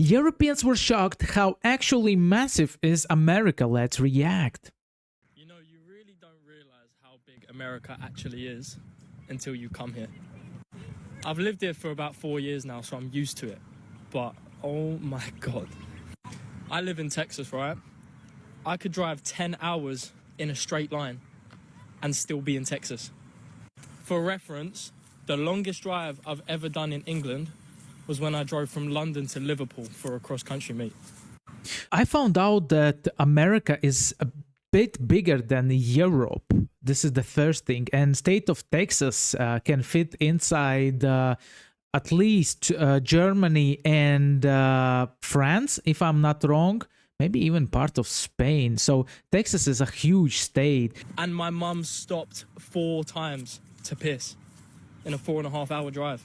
Europeans were shocked how actually massive is America. Let's react. You know, you really don't realize how big America actually is until you come here. I've lived here for about 4 years now, so I'm used to it. But, oh my God. I live in Texas, right? I could drive 10 hours in a straight line and still be in Texas. For reference, the longest drive I've ever done in England was when I drove from London to Liverpool for a cross-country meet. I found out that America is a bit bigger than Europe. This is the first thing. And state of Texas can fit inside at least Germany and France, if I'm not wrong. Maybe even part of Spain. So Texas is a huge state. And my mum stopped 4 times to piss in a 4.5-hour drive.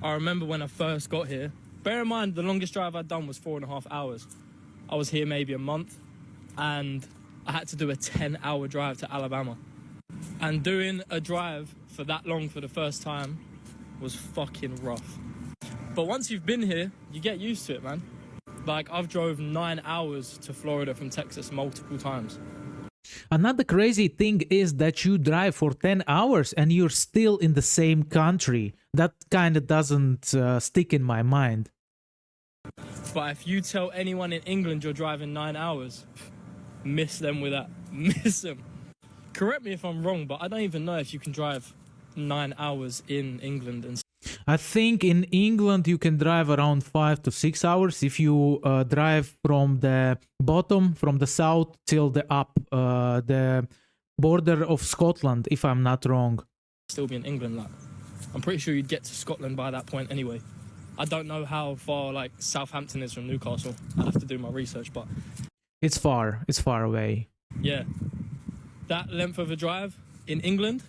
I remember when I first got here, bear in mind the longest drive I'd done was 4.5 hours. I was here maybe a month and I had to do a 10-hour drive to Alabama. And doing a drive for that long for the first time was fucking rough. But once you've been here, you get used to it, man. Like, I've drove 9 hours to Florida from Texas multiple times. Another crazy thing is that you drive for 10 hours and you're still in the same country. That kind of doesn't stick in my mind. But if you tell anyone in England you're driving 9 hours, miss them with that. Miss them. Correct me if I'm wrong, but I don't even know if you can drive 9 hours in England. And I think in England you can drive around 5 to 6 hours if you drive from the bottom, from the south till the up, the border of Scotland, if I'm not wrong. Still be in England, like. I'm pretty sure you'd get to Scotland by that point anyway. I don't know how far, like, Southampton is from Newcastle. I'd have to do my research, but... It's far away. Yeah. That length of a drive in England,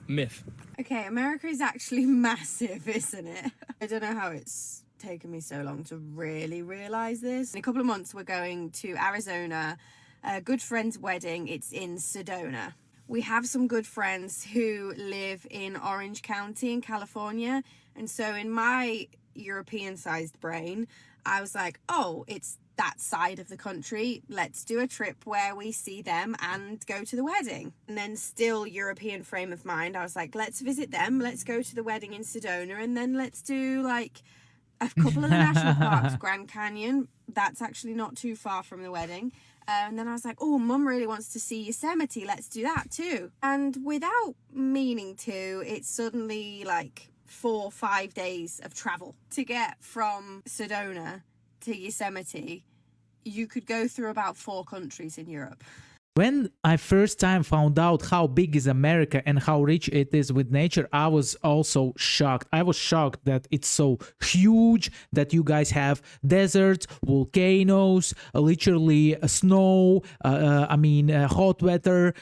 myth. Okay, America is actually massive, isn't it? I don't know how it's taken me so long to really realise this. In a couple of months, we're going to Arizona, a good friend's wedding. It's in Sedona. We have some good friends who live in Orange County in California. And so in my European-sized brain, I was like, oh, it's that side of the country. Let's do a trip where we see them and go to the wedding. And then still European frame of mind, I was like, let's visit them. Let's go to the wedding in Sedona. And then let's do like a couple of the national parks, Grand Canyon. That's actually not too far from the wedding. And then I was like, oh, Mum really wants to see Yosemite. Let's do that too. And without meaning to, it's suddenly like 4 or 5 days of travel to get from Sedona to Yosemite. You could go through about 4 countries in Europe. When I first time found out how big is America and how rich it is with nature, I was also shocked. I was shocked that it's so huge, that you guys have deserts, volcanoes, literally snow, hot weather,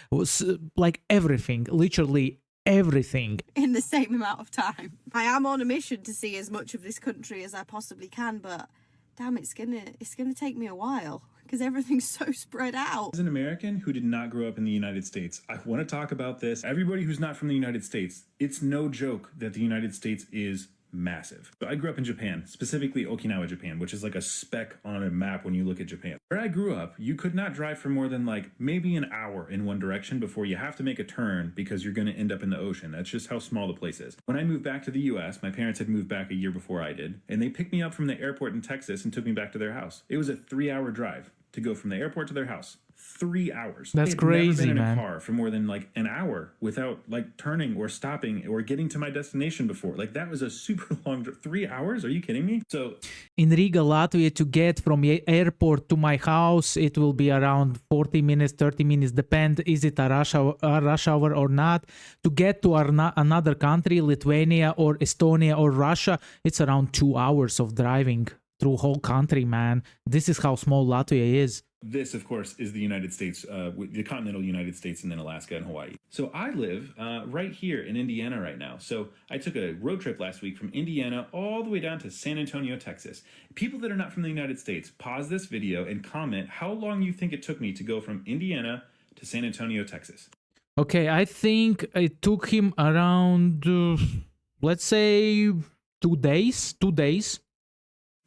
like everything, literally everything. In the same amount of time. I am on a mission to see as much of this country as I possibly can, but damn, it's gonna take me a while. Because everything's so spread out. As an American who did not grow up in the United States, I want to talk about this. Everybody who's not from the United States, it's no joke that the United States is massive. I grew up in Japan, specifically Okinawa, Japan, which is like a speck on a map when you look at Japan. Where I grew up, you could not drive for more than like maybe an hour in one direction before you have to make a turn because you're going to end up in the ocean. That's just how small the place is. When I moved back to the US, my parents had moved back a year before I did, and they picked me up from the airport in Texas and took me back to their house. It was a 3-hour drive to go from the airport to their house. 3 hours. That's crazy, never been in man. a car for more than like an hour without like turning or stopping or getting to my destination before. Like that was a super long 3 hours. Are you kidding me? So in Riga, Latvia, to get from the airport to my house, it will be around 40 minutes, 30 minutes, depend is it a rush hour or not. To get to another country, Lithuania or Estonia or Russia, it's around 2 hours of driving through whole country, man. This is how small Latvia is. this, of course, is the United States, the continental United States, and then Alaska and Hawaii. So I live right here in Indiana right now. So I took a road trip last week from Indiana all the way down to San Antonio, Texas. People that are not from the United States, pause this video and comment how long you think it took me to go from Indiana to San Antonio, Texas. Okay, I think it took him around, let's say, 2 days. 2 days.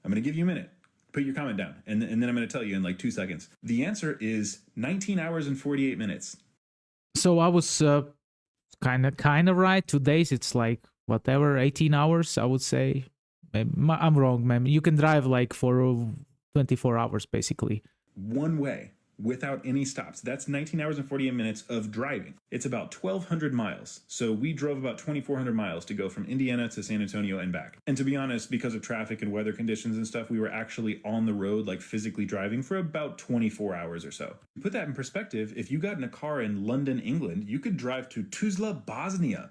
I'm going to give you a minute. Put your comment down, and then I'm going to tell you in like 2 seconds. The answer is 19 hours and 48 minutes. So I was kind of right. 2 days, it's like whatever, 18 hours, I would say. I'm wrong, man. You can drive like for 24 hours, basically. One way, without any stops. That's 19 hours and 48 minutes of driving. It's about 1,200 miles. So we drove about 2,400 miles to go from Indiana to San Antonio and back. And to be honest, because of traffic and weather conditions and stuff, we were actually on the road, like physically driving for about 24 hours or so. To put that in perspective, if you got in a car in London, England, you could drive to Tuzla, Bosnia.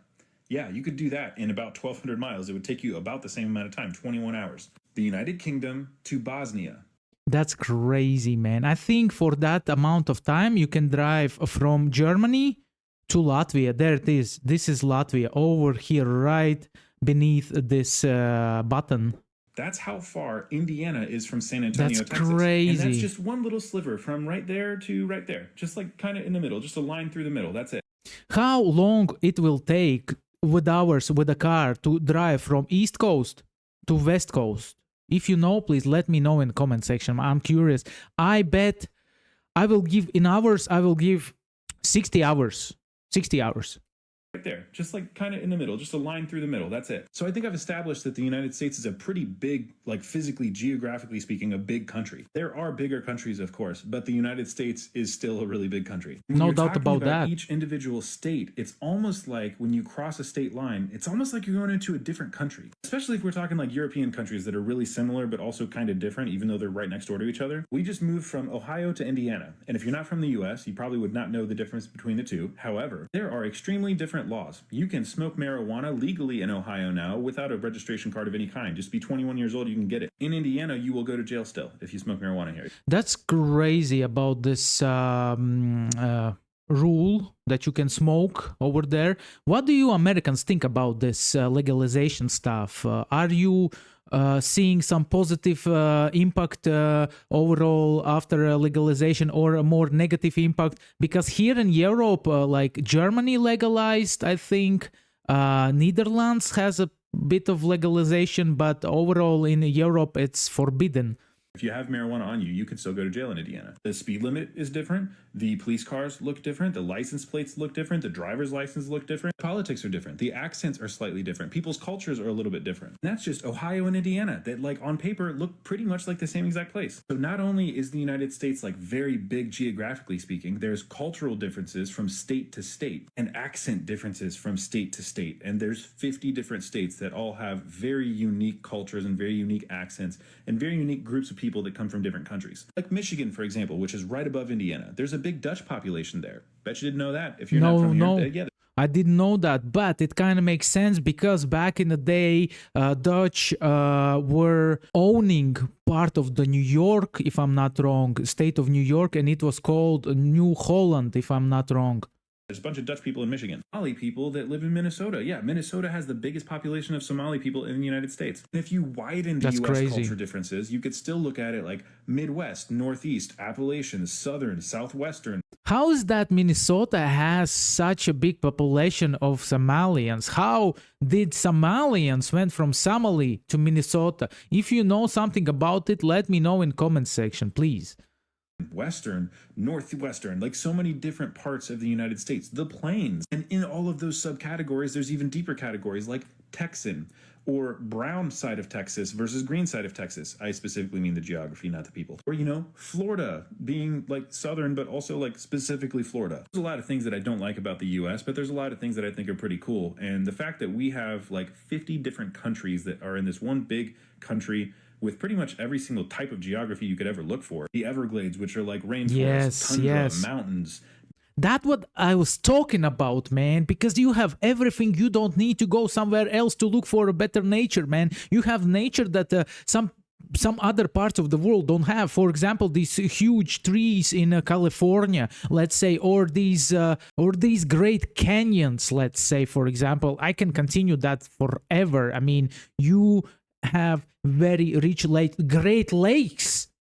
Yeah, you could do that in about 1,200 miles. It would take you about the same amount of time, 21 hours. The United Kingdom to Bosnia. That's crazy, man. I think for that amount of time, you can drive from Germany to Latvia. There it is. This is Latvia over here, right beneath this button. That's how far Indiana is from San Antonio, That's Texas. crazy. And that's just one little sliver from right there to right there. Just like kind of in the middle, just a line through the middle. That's it. How long it will take with hours with a car to drive from East Coast to West Coast? If you know, please let me know in the comment section. I'm curious. I bet I will give in hours, I will give 60 hours. 60 hours. Right there, just like kind of in the middle, just a line through the middle. That's it. So I think I've established that the United States is a pretty big, like physically, geographically speaking, a big country. There are bigger countries, of course, but the United States is still a really big country. When No you're doubt talking about that. Each individual state, it's almost like when you cross a state line, it's almost like you're going into a different country. Especially if we're talking like European countries that are really similar, but also kind of different, even though they're right next door to each other. We just moved from Ohio to Indiana. And if you're not from the US, you probably would not know the difference between the two. However, there are extremely different laws. You can smoke marijuana legally in Ohio now without a registration card of any kind. Just be 21 years old, you can get it. In Indiana, you will go to jail still if you smoke marijuana here. That's crazy about this rule that you can smoke over there. What do you Americans think about this legalization stuff? Are you seeing some positive impact overall after legalization, or a more negative impact? Because here in Europe, like Germany legalized, I think Netherlands has a bit of legalization, but overall in Europe it's forbidden. If you have marijuana on you, you can still go to jail in Indiana. The speed limit is different. The police cars look different. The license plates look different. The driver's license look different. Politics are different. The accents are slightly different. People's cultures are a little bit different. And that's just Ohio and Indiana that, like, on paper look pretty much like the same exact place. So not only is the United States like very big geographically speaking, there's cultural differences from state to state and accent differences from state to state. And there's 50 different states that all have very unique cultures and very unique accents and very unique groups of people that come from different countries. Like Michigan, for example, which is right above Indiana. There's a big Dutch population there. Bet you didn't know that. If you're not from here, yeah. I didn't know that, but it kind of makes sense because back in the day, Dutch were owning part of the New York, if I'm not wrong, state of New York, and it was called New Holland, if I'm not wrong. There's a bunch of Dutch people in Michigan. Somali people that live in Minnesota. Yeah, Minnesota has the biggest population of Somali people in the United States. And if you widen the U.S. culture differences, you could still look at it like Midwest, Northeast, Appalachians, Southern, Southwestern. How is that Minnesota has such a big population of Somalians? How did Somalians went from Somali to Minnesota? If you know something about it, let me know in comment section, please. Western, Northwestern, like so many different parts of the United States, the plains. And in all of those subcategories, there's even deeper categories like Texan or brown side of Texas versus green side of Texas. I specifically mean the geography, not the people. Or, you know, Florida being like southern, but also like specifically Florida. There's a lot of things that I don't like about the US, but there's a lot of things that I think are pretty cool. And the fact that we have like 50 different countries that are in this one big country with pretty much every single type of geography you could ever look for. The Everglades, which are like rainforests, tundra, mountains. That's what I was talking about, man, because you have everything. You don't need to go somewhere else to look for a better nature, man. You have nature that some other parts of the world don't have. For example, these huge trees in California, let's say, or these great canyons, let's say, for example. I can continue that forever. I mean, you have very rich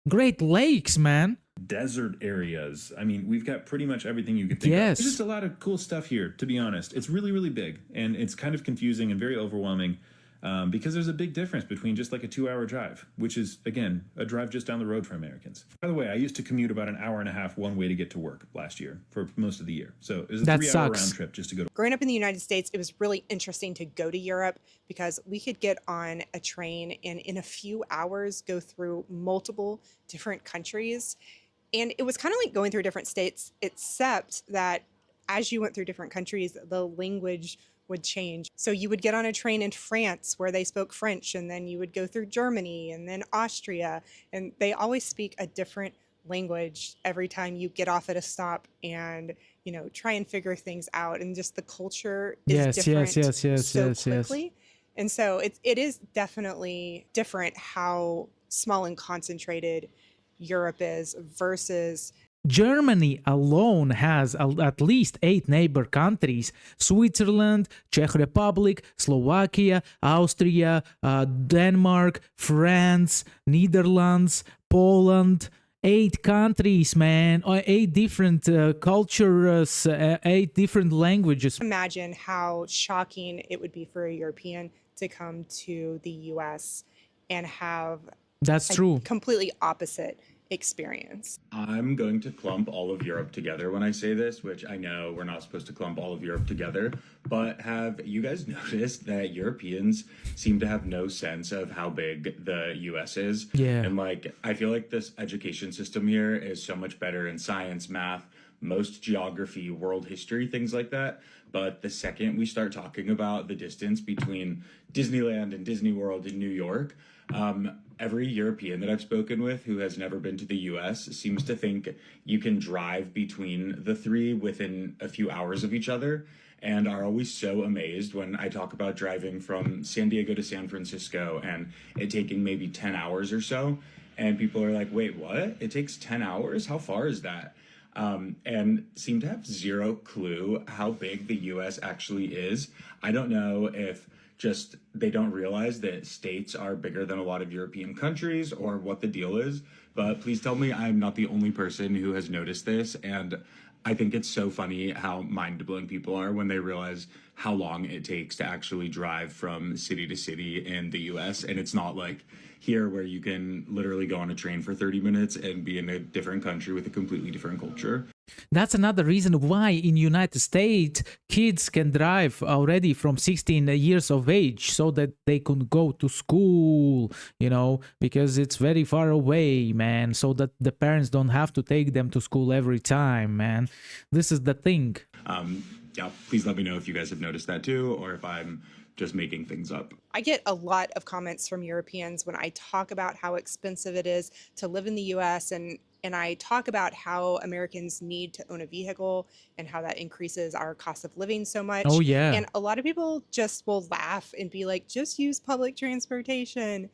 Great Lakes, man. Desert areas. I mean, we've got pretty much everything you could think of. There's just a lot of cool stuff here, to be honest. It's really, really big, and it's kind of confusing and very overwhelming. because there's a big difference between just like a 2-hour drive, which is, again, a drive just down the road for Americans. By the way, I used to commute about an hour and a half one way to get to work last year for most of the year. So it was a That 3-hour sucks. round trip just to go to. Growing up in the United States, it was really interesting to go to Europe because we could get on a train and in a few hours go through multiple different countries. And it was kind of like going through different states, except that as you went through different countries, the language would change. So you would get on a train in France where they spoke French, and then you would go through Germany and then Austria, and they always speak a different language every time you get off at a stop and, you know, try and figure things out. And just the culture is different so quickly. And so it is definitely different how small and concentrated Europe is versus Germany alone has at least 8 neighbor countries: Switzerland, Czech Republic, Slovakia, Austria, Denmark, France, Netherlands, Poland. 8 countries, man. 8 different cultures, 8 different languages. imagine how shocking it would be for a European to come to the US and have That's a true. completely opposite experience. I'm going to clump all of Europe together when I say this, which I know we're not supposed to clump all of Europe together, but have you guys noticed that Europeans seem to have no sense of how big the US is? Yeah. And like, I feel like this education system here is so much better in science, math, most geography, world history, things like that. But the second we start talking about the distance between Disneyland and Disney World in New York, every European that I've spoken with who has never been to the US seems to think you can drive between the three within a few hours of each other, and are always so amazed when I talk about driving from San Diego to San Francisco and it taking maybe 10 hours or so. And people are like, wait, what? It takes 10 hours? How far is that? And seem to have zero clue how big the US actually is. I don't know if just they don't realize that states are bigger than a lot of European countries or what the deal is. But please tell me I'm not the only person who has noticed this. And I think it's so funny how mind-blowing people are when they realize how long it takes to actually drive from city to city in the US. And it's not like here where you can literally go on a train for 30 minutes and be in a different country with a completely different culture. That's another reason why in United States kids can drive already from 16 years of age so that they can go to school, you know, because it's very far away, man, so that the parents don't have to take them to school every time, man. This is the thing. Yeah, please let me know if you guys have noticed that too, or if I'm just making things up. I get a lot of comments from Europeans when I talk about how expensive it is to live in the US, and I talk about how Americans need to own a vehicle and how that increases our cost of living so much. Oh, yeah. And a lot of people just will laugh and be like, just use public transportation.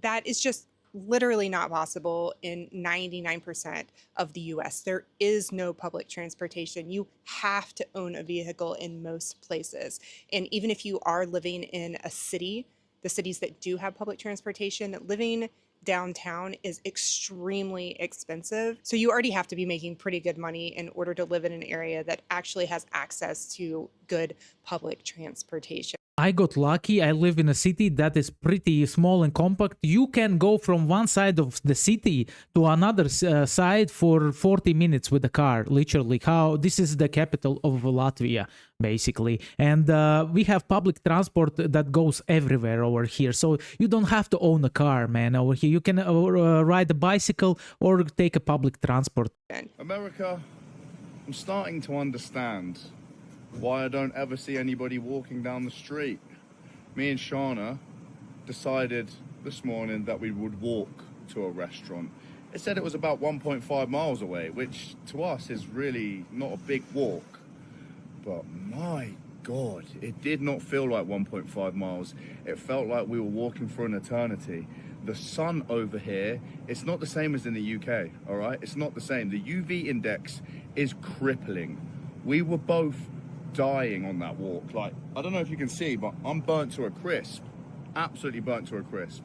That is just literally not possible in 99% of the US. There is no public transportation. You have to own a vehicle in most places. And even if you are living in a city, the cities that do have public transportation, living downtown is extremely expensive. So you already have to be making pretty good money in order to live in an area that actually has access to good public transportation. I got lucky. I live in a city that is pretty small and compact. You can go from one side of the city to another side for 40 minutes with a car, literally. How this is the capital of Latvia, basically. And we have public transport that goes everywhere over here. So you don't have to own a car, man, over here. You can ride a bicycle or take a public transport. America, I'm starting to understand why I don't ever see anybody walking down the street. Me and Shauna decided this morning that we would walk to a restaurant. It said it was about 1.5 miles away, which to us is really not a big walk. But my God, it did not feel like 1.5 miles. It felt like we were walking for an eternity. The sun over here, it's not the same as in the UK, all right? It's not the same. The UV index is crippling. We were both dying on that walk. Like, I don't know if you can see, but I'm burnt to a crisp. Absolutely burnt to a crisp.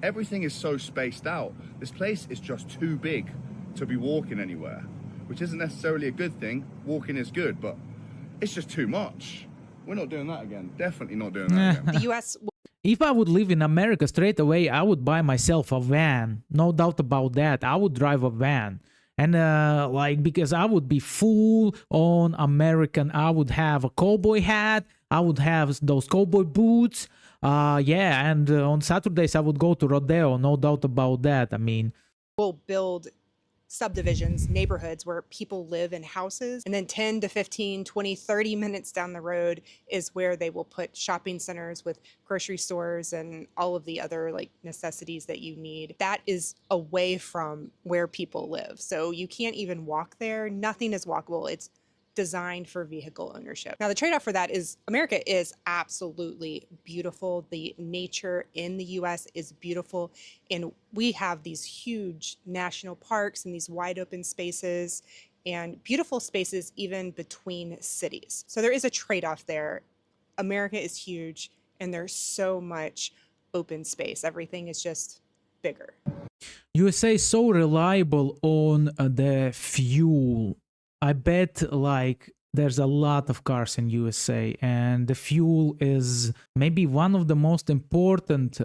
Everything is so spaced out. This place is just too big to be walking anywhere, which isn't necessarily a good thing. Walking is good, but it's just too much. We're not doing that again. Definitely not doing that again. The US If I would live in America straight away, I would buy myself a van. No doubt about that. I would drive a van. And like, because I would be full on American. I would have a cowboy hat. I would have those cowboy boots. Yeah, and on Saturdays I would go to rodeo. No doubt about that. I mean, We'll build subdivisions, neighborhoods where people live in houses. And then 10 to 15, 20, 30 minutes down the road is where they will put shopping centers with grocery stores and all of the other like necessities that you need. That is away from where people live. So you can't even walk there. Nothing is walkable. It's designed for vehicle ownership. Now, the trade-off for that is America is absolutely beautiful. The nature in the US is beautiful. And we have these huge national parks and these wide open spaces and beautiful spaces even between cities. So there is a trade-off there. America is huge and there's so much open space. Everything is just bigger. USA is so reliable on the fuel. I bet like there's a lot of cars in USA, and the fuel is maybe one of the most important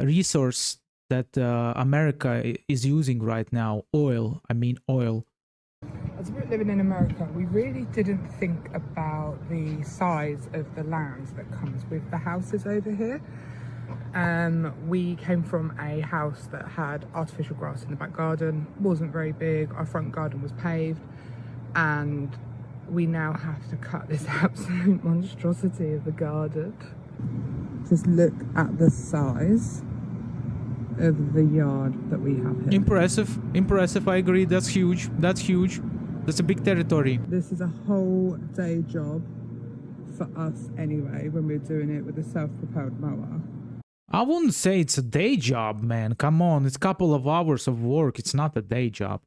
resource that America is using right now. Oil. I mean oil. As we're living in America, we really didn't think about the size of the land that comes with the houses over here. We came from a house that had artificial grass in the back garden, wasn't very big, our front garden was paved, and we now have to cut this absolute monstrosity of the garden. Just look at the size of the yard that we have here. Impressive, I agree, that's huge, that's a big territory. This is a whole day job for us anyway when we're doing it with a self-propelled mower. I wouldn't say it's a day job, man. Come on, it's a couple of hours of work. It's not a day job.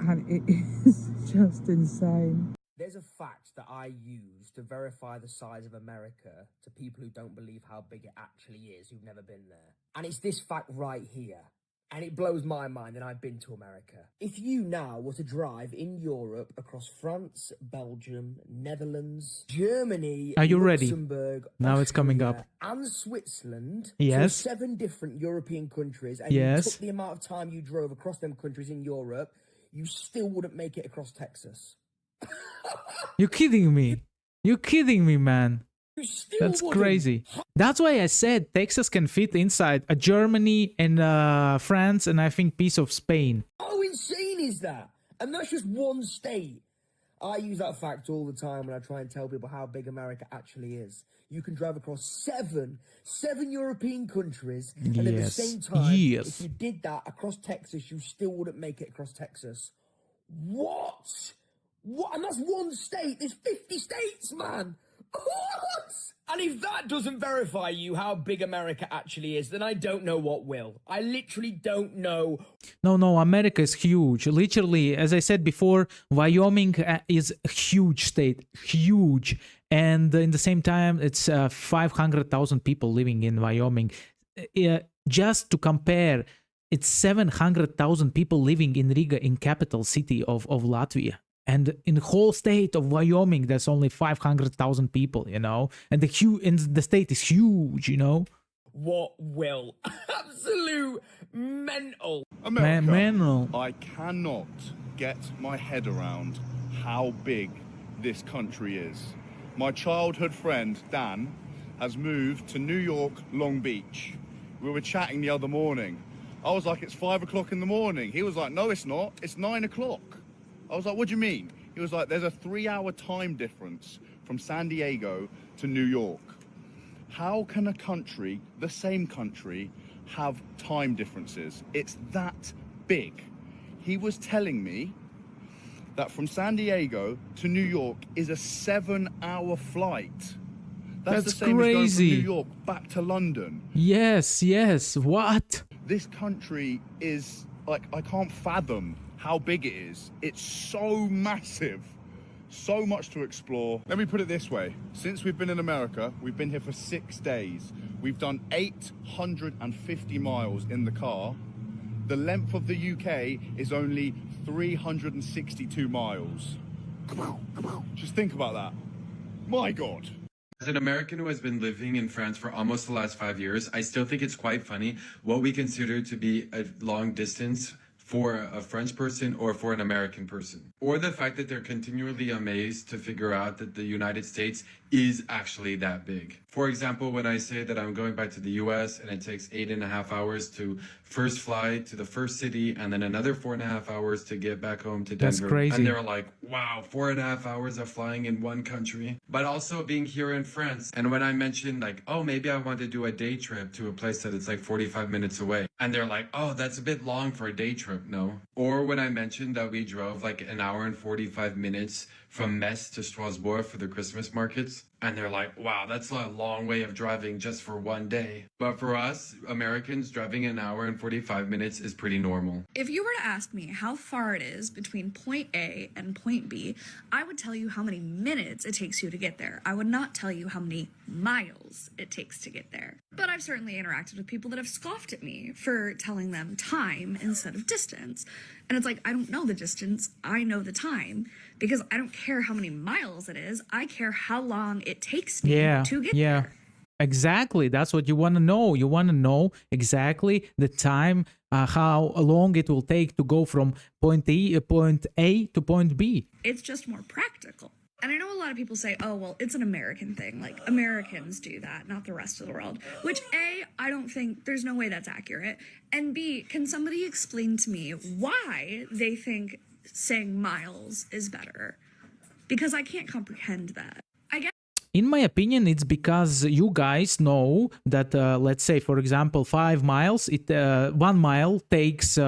And it is just insane. There's a fact that I use to verify the size of America to people who don't believe how big it actually is, who've never been there. And it's this fact right here. And it blows my mind, and I've been to America. If you now were to drive in Europe across France, Belgium, Netherlands, Germany, Are you ready? Luxembourg, Now it's coming Austria, up. and Switzerland, Yes. so 7 different European countries, and Yes. you took the amount of time you drove across them countries in Europe, you still wouldn't make it across Texas. You're kidding me. You're kidding me, man. You still That's wouldn't. crazy. That's why I said Texas can fit inside a Germany and France and I think piece of Spain. How insane is that? And that's just one state. I use that fact all the time when I try and tell people how big America actually is. You can drive across seven European countries, and at the Yes. same time, Yes. if you did that across Texas, you still wouldn't make it across Texas. What? What? And that's one state. There's 50 states, man. What? And if that doesn't verify you how big America actually is, then I don't know what will. I literally don't know. No, America is huge. Literally, as I said before, Wyoming is a huge state. Huge. And in the same time, it's 500,000 people living in Wyoming. Just to compare, it's 700,000 people living in Riga, in capital city of Latvia. And in the whole state of Wyoming, there's only 500,000 people, you know? And the state is huge, you know? What will? Absolute mental. America, Mental. I cannot get my head around how big this country is. My childhood friend, Dan, has moved to New York, Long Beach. We were chatting the other morning. I was like, it's 5 o'clock in the morning. He was like, no, it's not. It's 9 o'clock. I was like, what do you mean? He was like, there's a 3-hour time difference from San Diego to New York. How can a country, the same country, have time differences? It's that big. He was telling me that from San Diego to New York is a 7-hour flight. That's the same crazy. as going from New York back to London. Yes. What? This country is, like, I can't fathom how big it is. It's so massive. So much to explore. Let me put it this way. Since we've been in America, we've been here for 6 days. We've done 850 miles in the car. The length of the UK is only 362 miles. Just think about that. My God. As an American who has been living in France for almost the last 5 years, I still think it's quite funny what we consider to be a long distance for a French person or for an American person. Or the fact that they're continually amazed to figure out that the United States is actually that big. For example, when I say that I'm going back to the US and it takes 8.5 hours to first fly to the first city and then another 4.5 hours to get back home to Denver. That's crazy. And they're like, wow, 4.5 hours of flying in one country. But also being here in France. And when I mentioned like, oh, maybe I want to do a day trip to a place that it's like 45 minutes away. And they're like, oh, that's a bit long for a day trip, no? Or when I mentioned that we drove like an hour and 45 minutes from Metz to Strasbourg for the Christmas markets. And they're like, wow, that's a long way of driving just for one day. But for us, Americans, driving an hour and 45 minutes is pretty normal. If you were to ask me how far it is between point A and point B, I would tell you how many minutes it takes you to get there. I would not tell you how many miles it takes to get there. But I've certainly interacted with people that have scoffed at me for telling them time instead of distance. And it's like, I don't know the distance, I know the time, because I don't care how many miles it is, I care how long it takes me to get there. Exactly. That's what you want to know. You want to know exactly the time, how long it will take to go from point A to point B. It's just more practical. And I know a lot of people say, oh, well, it's an American thing. Like, Americans do that, not the rest of the world. Which, A, I don't think, there's no way that's accurate. And B, can somebody explain to me why they think saying miles is better? Because I can't comprehend that. In my opinion, it's because you guys know that, let's say, for example, 5 miles, 1 mile takes,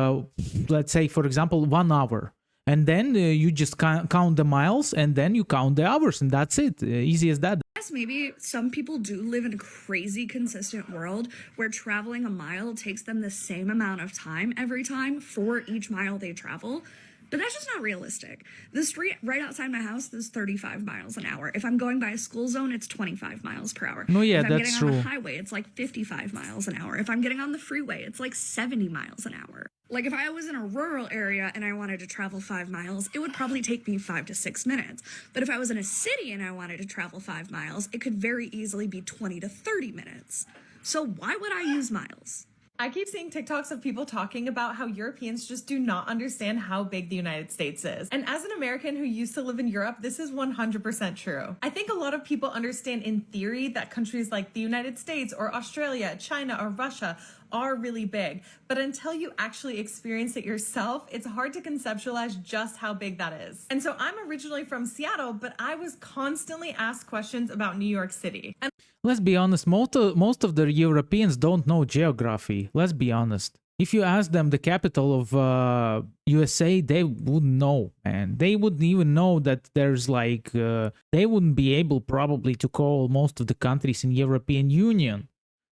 let's say, for example, 1 hour. And then you just count the miles and then you count the hours and that's it. Easy as that. Yes, maybe some people do live in a crazy consistent world where traveling a mile takes them the same amount of time every time for each mile they travel. But that's just not realistic. The street right outside my house is 35 miles an hour. If I'm going by a school zone, it's 25 miles per hour. No, yeah, if I'm that's getting on true. a highway, it's like 55 miles an hour. If I'm getting on the freeway, it's like 70 miles an hour. Like if I was in a rural area and I wanted to travel 5 miles, it would probably take me 5 to 6 minutes. But if I was in a city and I wanted to travel 5 miles, it could very easily be 20 to 30 minutes. So why would I use miles? I keep seeing TikToks of people talking about how Europeans just do not understand how big the United States is. And as an American who used to live in Europe, this is 100% true. I think a lot of people understand in theory that countries like the United States or Australia, China, or Russia are really big. But until you actually experience it yourself, it's hard to conceptualize just how big that is. And so I'm originally from Seattle, but I was constantly asked questions about New York City. And Let's be honest, most of the Europeans don't know geography. Let's be honest. If you ask them the capital of USA, they wouldn't know, and they wouldn't even know that there's like, they wouldn't be able probably to call most of the countries in European Union.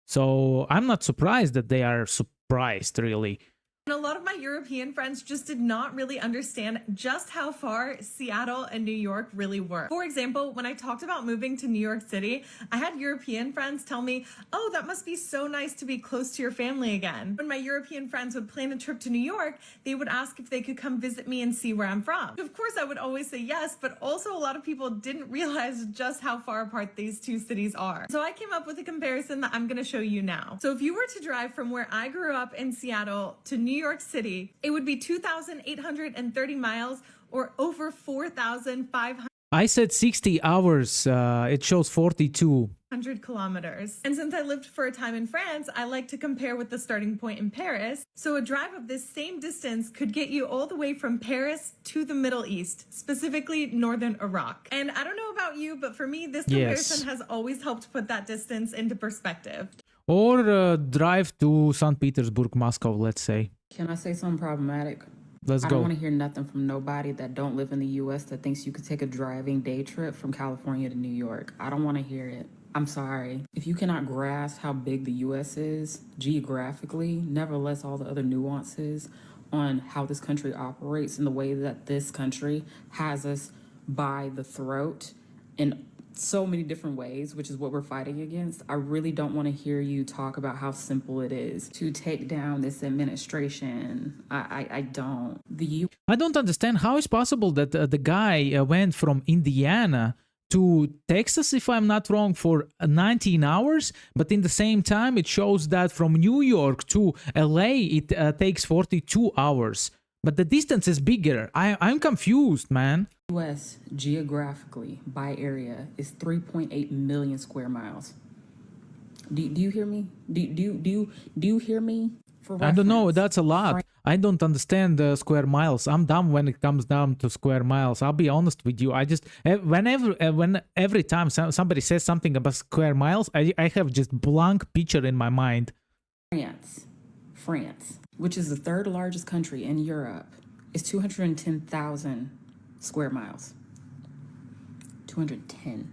So I'm not surprised that they are surprised, really. a lot of my European friends just did not really understand just how far Seattle and New York really were. For example, when I talked about moving to New York City, I had European friends tell me, oh, that must be so nice to be close to your family again. When my European friends would plan a trip to New York, they would ask if they could come visit me and see where I'm from. Of course, I would always say yes, but also a lot of people didn't realize just how far apart these two cities are. So I came up with a comparison that I'm going to show you now. So if you were to drive from where I grew up in Seattle to New York City, it would be 2,830 miles or over 4,500 I said 60 hours. It shows 42. kilometers. And since I lived for a time in France, I like to compare with the starting point in Paris. So a drive of this same distance could get you all the way from Paris to the Middle East, specifically northern Iraq. And I don't know about you, but for me, this comparison has always helped put that distance into perspective. Or drive to St. Petersburg, Moscow, let's say. Can I say something problematic? Let's I go. don't want to hear nothing from nobody that don't live in the U.S. that thinks you could take a driving day trip from California to New York. I don't want to hear it. I'm sorry. If you cannot grasp how big the U.S. is geographically, nevertheless all the other nuances on how this country operates and the way that this country has us by the throat in so many different ways, which is what we're fighting against. I really don't want to hear you talk about how simple it is to take down this administration. I don't. I don't understand how it's possible that the guy went from Indiana to Texas, if I'm not wrong, for 19 hours. But in the same time, it shows that from New York to LA, it takes 42 hours. But the distance is bigger. I'm confused, man. US geographically by area is 3.8 million square miles. Do you hear me? Do you hear me? For I don't know. reference, That's a lot. I don't understand square miles. I'm dumb when it comes down to square miles. I'll be honest with you. I just every time somebody says something about square miles, I have just blank picture in my mind. France, which is the third largest country in Europe, is 210,000 square miles. 210.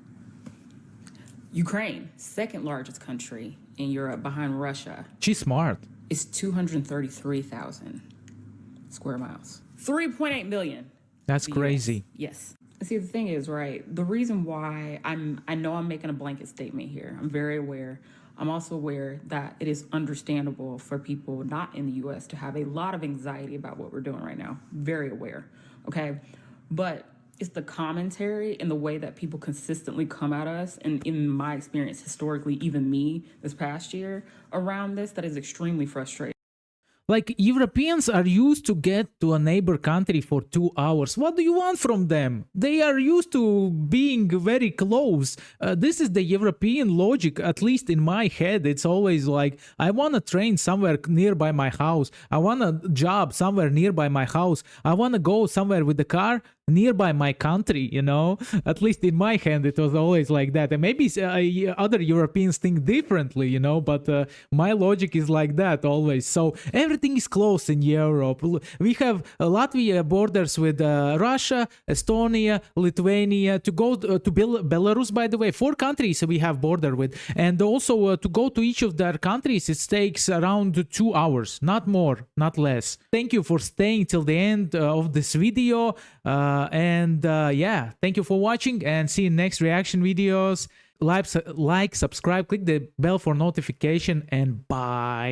Ukraine, second largest country in Europe behind Russia. She's smart. Is 233,000 square miles. 3.8 million. That's crazy. Yes. See, the thing is, right, the reason why I know I'm making a blanket statement here. I'm very aware. I'm also aware that it is understandable for people not in the US to have a lot of anxiety about what we're doing right now. Very aware. Okay. But it's the commentary and the way that people consistently come at us, and in my experience, historically, even me this past year around this, that is extremely frustrating. Like, Europeans are used to get to a neighbor country for 2 hours. What do you want from them? They are used to being very close. This is the European logic, at least in my head. It's always like, I want a train somewhere nearby my house. I want a job somewhere nearby my house. I want to go somewhere with the car nearby my country, you know? At least in my hand, it was always like that. And maybe other Europeans think differently, you know, but my logic is like that always. So everything is close in Europe. We have Latvia borders with Russia, Estonia, Lithuania, to go to Belarus, by the way, 4 countries we have border with. And also to go to each of their countries, it takes around 2 hours, not more, not less. Thank you for staying till the end of this video. Yeah, thank you for watching, and see you in next reaction videos. Like, subscribe, click the bell for notification, and bye.